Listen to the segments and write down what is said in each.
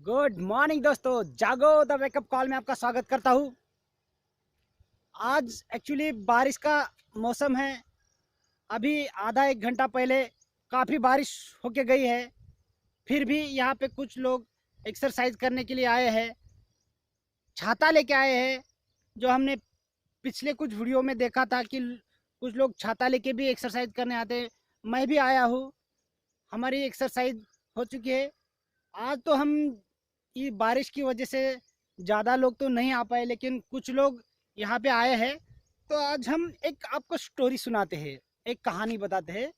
Good morning दोस्तों, जागो the wake up call में आपका स्वागत करता हूँ। आज एक्चुअली बारिश का मौसम है। अभी आधा एक घंटा पहले काफ़ी बारिश होके गई है। फिर भी यहाँ पे कुछ लोग एक्सरसाइज करने के लिए आए हैं, छाता लेके आए हैं। जो हमने पिछले कुछ वीडियो में देखा था कि कुछ लोग छाता लेके भी एक्सरसाइज करने आते हैं। मैं भी आया हूँ, हमारी एक्सरसाइज हो चुकी है। आज तो हम ये बारिश की वजह से ज़्यादा लोग तो नहीं आ पाए, लेकिन कुछ लोग यहाँ पे आए हैं। तो आज हम एक आपको स्टोरी सुनाते हैं, एक कहानी बताते हैं।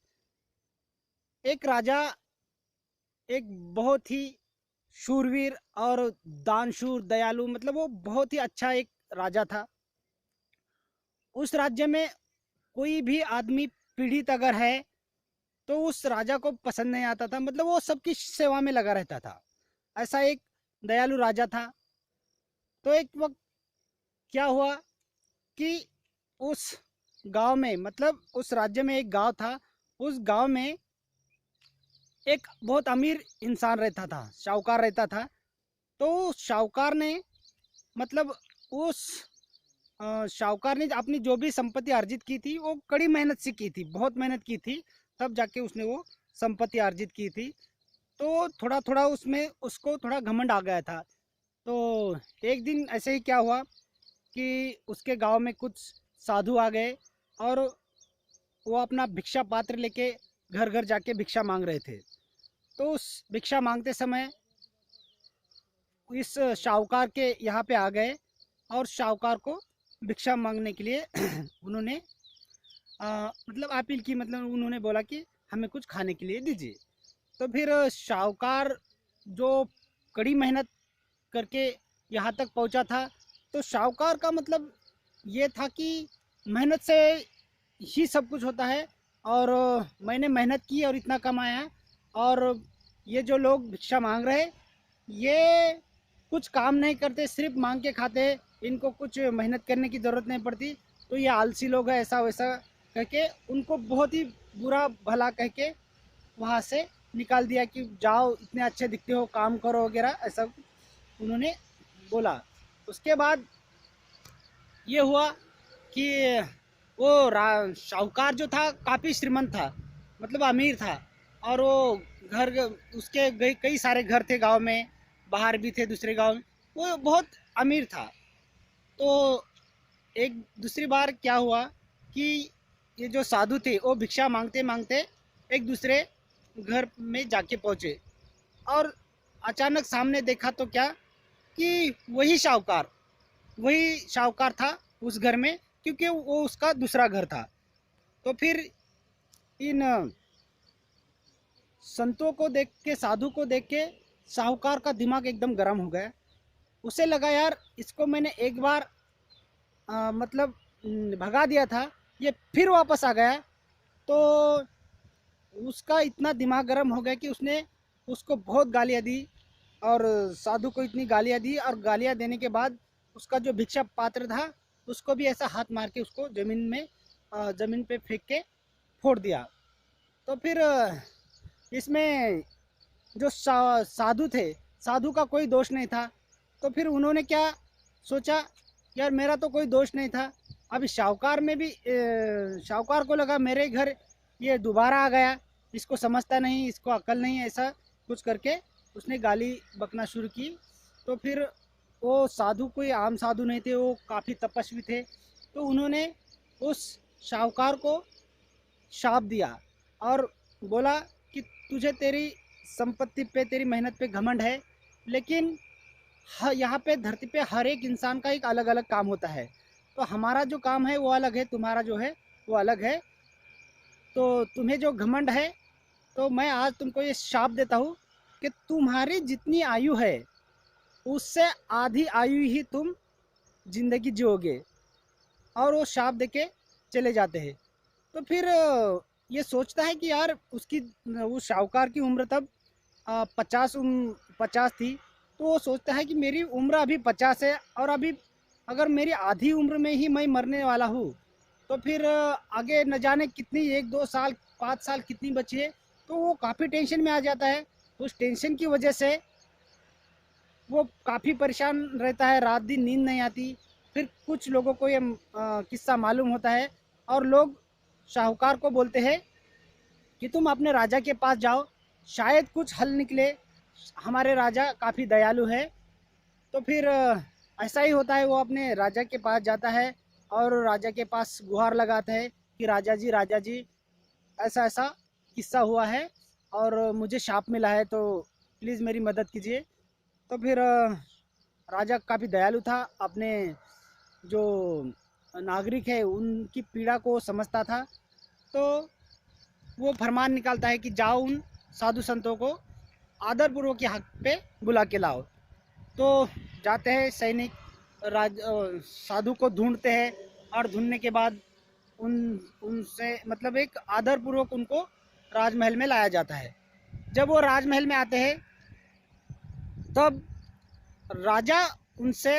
एक राजा, एक बहुत ही शूरवीर और दानशूर दयालु, मतलब वो बहुत ही अच्छा एक राजा था। उस राज्य में कोई भी आदमी पीड़ित अगर है तो उस राजा को पसंद नहीं आता था, मतलब वो सबकी सेवा में लगा रहता था। ऐसा एक दयालु राजा था। तो एक वक्त क्या हुआ कि उस गांव में, मतलब उस राज्य में एक गांव था। उस गांव में एक बहुत अमीर इंसान रहता था, शाहूकार रहता था। तो उस शाहूकार ने, मतलब उस शाहूकार ने अपनी जो भी संपत्ति अर्जित की थी वो कड़ी मेहनत से की थी, बहुत मेहनत की थी, तब जाके उसने वो संपत्ति अर्जित की थी। तो थोड़ा थोड़ा उसमें उसको थोड़ा घमंड आ गया था। तो एक दिन ऐसे ही क्या हुआ कि उसके गांव में कुछ साधु आ गए और वो अपना भिक्षा पात्र लेके घर घर जाके भिक्षा मांग रहे थे। तो उस भिक्षा मांगते समय इस शाहूकार के यहाँ पे आ गए और शाहूकार को भिक्षा मांगने के लिए उन्होंने मतलब अपील की, मतलब उन्होंने बोला कि हमें कुछ खाने के लिए दीजिए। तो फिर शाहूकार जो कड़ी मेहनत करके यहाँ तक पहुँचा था, तो शाहूकार का मतलब ये था कि मेहनत से ही सब कुछ होता है। और मैंने मेहनत की और इतना कमाया। और ये जो लोग भिक्षा मांग रहे, ये कुछ काम नहीं करते, सिर्फ मांग के खाते, इनको कुछ मेहनत करने की ज़रूरत नहीं पड़ती। तो ये आलसी लोग हैं, ऐसा वैसा कह के उनको बहुत ही बुरा भला कह के वहाँ से निकाल दिया कि जाओ, इतने अच्छे दिखते हो, काम करो वगैरह, ऐसा उन्होंने बोला। उसके बाद ये हुआ कि वो शाहूकार जो था काफ़ी श्रीमंत था, मतलब अमीर था। और वो घर, उसके कई सारे घर थे गांव में, बाहर भी थे दूसरे गांव में। वो बहुत अमीर था। तो एक दूसरी बार क्या हुआ कि ये जो साधु थे वो भिक्षा मांगते मांगते एक दूसरे घर में जाके पहुँचे। और अचानक सामने देखा तो क्या कि वही शाहूकार था उस घर में, क्योंकि वो उसका दूसरा घर था। तो फिर इन संतों को देख के, साधु को देख के शाहूकार का दिमाग एकदम गर्म हो गया। उसे लगा यार, इसको मैंने एक बार मतलब भगा दिया था, ये फिर वापस आ गया। तो उसका इतना दिमाग गर्म हो गया कि उसने उसको बहुत गालियाँ दी और साधु को इतनी गालियाँ दी। और गालियाँ देने के बाद उसका जो भिक्षा पात्र था उसको भी ऐसा हाथ मार के उसको ज़मीन पे फेंक के फोड़ दिया। तो फिर इसमें जो साधु थे, साधु का कोई दोष नहीं था। तो फिर उन्होंने क्या सोचा, यार मेरा तो कोई दोष नहीं था। अभी शाहूकार में भी शाहूकार को लगा मेरे घर ये दोबारा आ गया, इसको समझता नहीं, इसको अकल नहीं, ऐसा कुछ करके उसने गाली बकना शुरू की। तो फिर वो साधु कोई आम साधु नहीं थे, वो काफ़ी तपस्वी थे। तो उन्होंने उस शाहूकार को शाप दिया और बोला कि तुझे तेरी संपत्ति पे, तेरी मेहनत पे घमंड है, लेकिन यहाँ पे धरती पे हर एक इंसान का एक अलग अलग काम होता है। तो हमारा जो काम है वो अलग है, तुम्हारा जो है वो अलग है। तो तुम्हें जो घमंड है, तो मैं आज तुमको ये शाप देता हूँ कि तुम्हारी जितनी आयु है उससे आधी आयु ही तुम जिंदगी जियोगे। और वो शाप देके चले जाते हैं। तो फिर ये सोचता है कि यार उसकी, वो शाहूकार की उम्र तब 50 थी। तो वो सोचता है कि मेरी उम्र अभी 50 है और अभी अगर मेरी आधी उम्र में ही मैं मरने वाला हूँ, तो फिर आगे न जाने कितनी, 1-2 साल, 5 साल कितनी बची है। तो वो काफ़ी टेंशन में आ जाता है। उस टेंशन की वजह से वो काफ़ी परेशान रहता है, रात दिन नींद नहीं आती। फिर कुछ लोगों को ये किस्सा मालूम होता है और लोग शाहूकार को बोलते हैं कि तुम अपने राजा के पास जाओ, शायद कुछ हल निकले, हमारे राजा काफ़ी दयालु है। तो फिर ऐसा ही होता है, वो अपने राजा के पास जाता है और राजा के पास गुहार लगाता है कि राजा जी ऐसा ऐसा किस्सा हुआ है और मुझे शाप मिला है, तो प्लीज़ मेरी मदद कीजिए। तो फिर राजा काफ़ी दयालु था, अपने जो नागरिक है उनकी पीड़ा को समझता था। तो वो फरमान निकालता है कि जाओ उन साधु संतों को आदरपूर्वक के हक पे बुला के लाओ। तो जाते हैं सैनिक, साधु को ढूंढते हैं और ढूंढने के बाद उन उनसे मतलब एक आदरपूर्वक उनको राजमहल में लाया जाता है। जब वो राजमहल में आते हैं तब राजा उनसे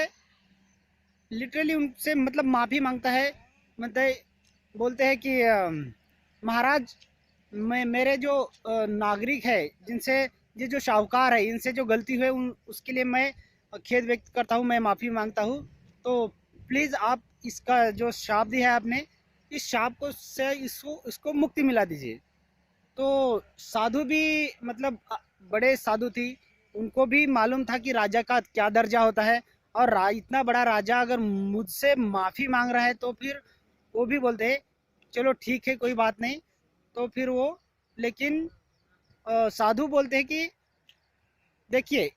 लिटरली उनसे मतलब माफ़ी मांगता है। मतलब बोलते हैं कि महाराज, मैं मेरे जो नागरिक है, जिनसे ये जो शाहूकार है, इनसे जो गलती हुई उसके लिए मैं खेद व्यक्त करता हूँ, मैं माफ़ी मांगता हूँ। तो प्लीज़ आप इसका जो शाप दिया है आपने, इस शाप को से इसको इसको मुक्ति मिला दीजिए। तो साधु भी मतलब बड़े साधु थी, उनको भी मालूम था कि राजा का क्या दर्जा होता है और इतना बड़ा राजा अगर मुझसे माफ़ी मांग रहा है तो फिर वो भी बोलते हैं चलो ठीक है कोई बात नहीं। तो फिर वो लेकिन साधु बोलते हैं कि देखिए,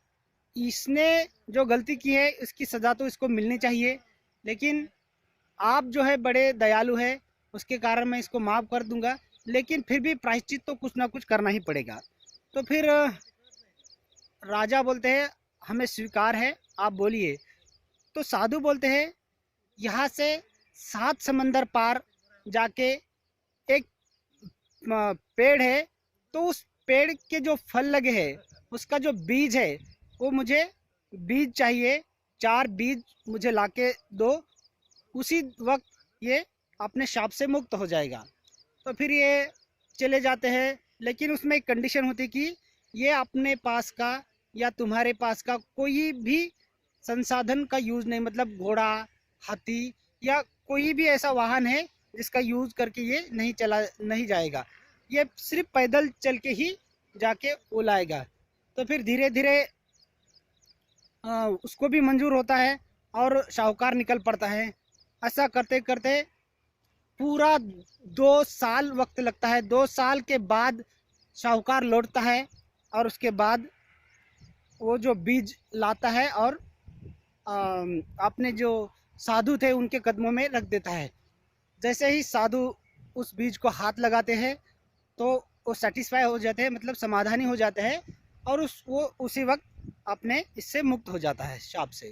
इसने जो गलती की है इसकी सज़ा तो इसको मिलनी चाहिए, लेकिन आप जो है बड़े दयालु है, उसके कारण मैं इसको माफ़ कर दूंगा, लेकिन फिर भी प्रायश्चित तो कुछ ना कुछ करना ही पड़ेगा। तो फिर राजा बोलते हैं हमें स्वीकार है, आप बोलिए। तो साधु बोलते हैं यहाँ से 7 समंदर पार जाके एक पेड़ है, तो उस पेड़ के जो फल लगे हैं उसका जो बीज है वो मुझे बीज चाहिए, 4 बीज मुझे लाके दो, उसी वक्त ये अपने शाप से मुक्त हो जाएगा। तो फिर ये चले जाते हैं, लेकिन उसमें एक कंडीशन होती कि ये अपने पास का या तुम्हारे पास का कोई भी संसाधन का यूज़ नहीं, मतलब घोड़ा, हाथी या कोई भी ऐसा वाहन है जिसका यूज़ करके ये नहीं जाएगा, ये सिर्फ पैदल चल के ही जाके वो लाएगा। तो फिर धीरे धीरे उसको भी मंजूर होता है और शाहूकार निकल पड़ता है। ऐसा करते करते पूरा 2 साल वक्त लगता है। 2 साल के बाद शाहूकार लौटता है और उसके बाद वो जो बीज लाता है और अपने जो साधु थे उनके कदमों में रख देता है। जैसे ही साधु उस बीज को हाथ लगाते हैं तो वो सेटिस्फाई हो जाते हैं, मतलब समाधानी हो जाते हैं और वो उसी वक्त अपने इससे मुक्त हो जाता है शाप से।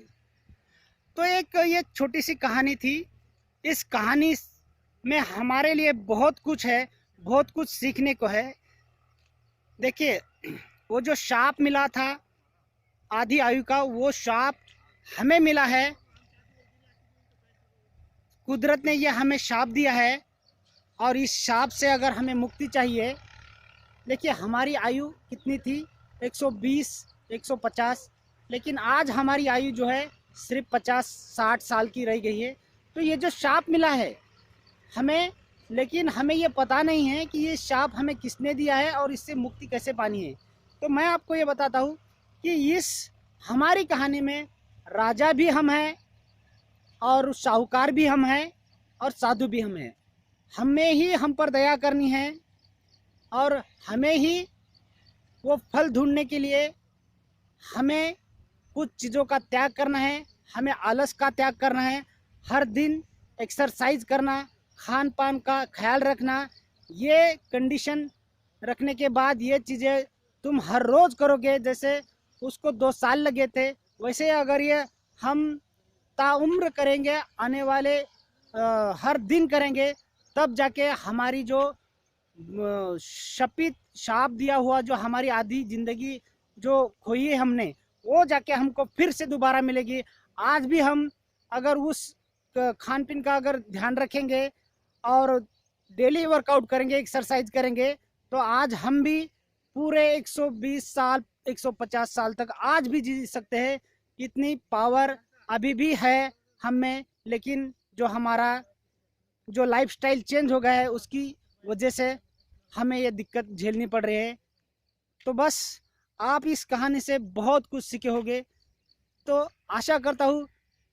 तो एक ये छोटी सी कहानी थी। इस कहानी में हमारे लिए बहुत कुछ है, बहुत कुछ सीखने को है। देखिए, वो जो शाप मिला था आधी आयु का, वो शाप हमें मिला है, कुदरत ने ये हमें शाप दिया है और इस शाप से अगर हमें मुक्ति चाहिए, देखिए हमारी आयु कितनी थी, 120 150, लेकिन आज हमारी आयु जो है सिर्फ 50-60 साल की रह गई है। तो ये जो शाप मिला है हमें, लेकिन हमें ये पता नहीं है कि ये शाप हमें किसने दिया है और इससे मुक्ति कैसे पानी है। तो मैं आपको ये बताता हूँ कि इस हमारी कहानी में राजा भी हम हैं और शाहूकार भी हम हैं और साधु भी हम हैं। हमें ही हम पर दया करनी है और हमें ही वो फल ढूंढने के लिए हमें कुछ चीज़ों का त्याग करना है, हमें आलस का त्याग करना है, हर दिन एक्सरसाइज करना, खान पान का ख्याल रखना। ये कंडीशन रखने के बाद ये चीज़ें तुम हर रोज़ करोगे, जैसे उसको 2 साल लगे थे, वैसे अगर ये हम ताउम्र करेंगे, आने वाले हर दिन करेंगे, तब जाके हमारी जो शपित शाप दिया हुआ जो हमारी आधी ज़िंदगी जो खोई है हमने, वो जाके हमको फिर से दोबारा मिलेगी। आज भी हम अगर उस खान पीन का अगर ध्यान रखेंगे और डेली वर्कआउट करेंगे, एक्सरसाइज करेंगे, तो आज हम भी पूरे 120 साल 150 साल तक आज भी जी सकते हैं। इतनी पावर अभी भी है हम में, लेकिन जो हमारा जो लाइफस्टाइल चेंज हो गया है उसकी वजह से हमें ये दिक्कत झेलनी पड़ रही है। तो बस आप इस कहानी से बहुत कुछ सीखे होंगे। तो आशा करता हूँ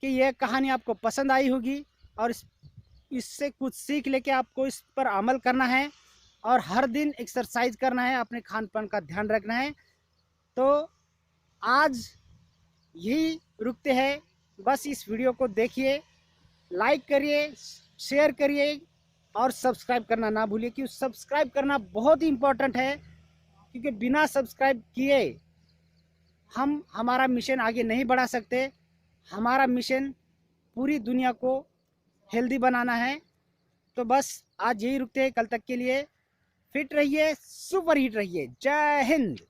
कि यह कहानी आपको पसंद आई होगी और इससे कुछ सीख लेके आपको इस पर अमल करना है और हर दिन एक्सरसाइज करना है, अपने खान पान का ध्यान रखना है। तो आज यही रुकते हैं। बस इस वीडियो को देखिए, लाइक करिए, शेयर करिए और सब्सक्राइब करना ना भूलिए, क्योंकि सब्सक्राइब करना बहुत ही इम्पोर्टेंट है। क्योंकि बिना सब्सक्राइब किए हम हमारा मिशन आगे नहीं बढ़ा सकते। हमारा मिशन पूरी दुनिया को हेल्दी बनाना है। तो बस आज यही रुकते हैं, कल तक के लिए फिट रहिए, सुपर हिट रहिए। जय हिंद।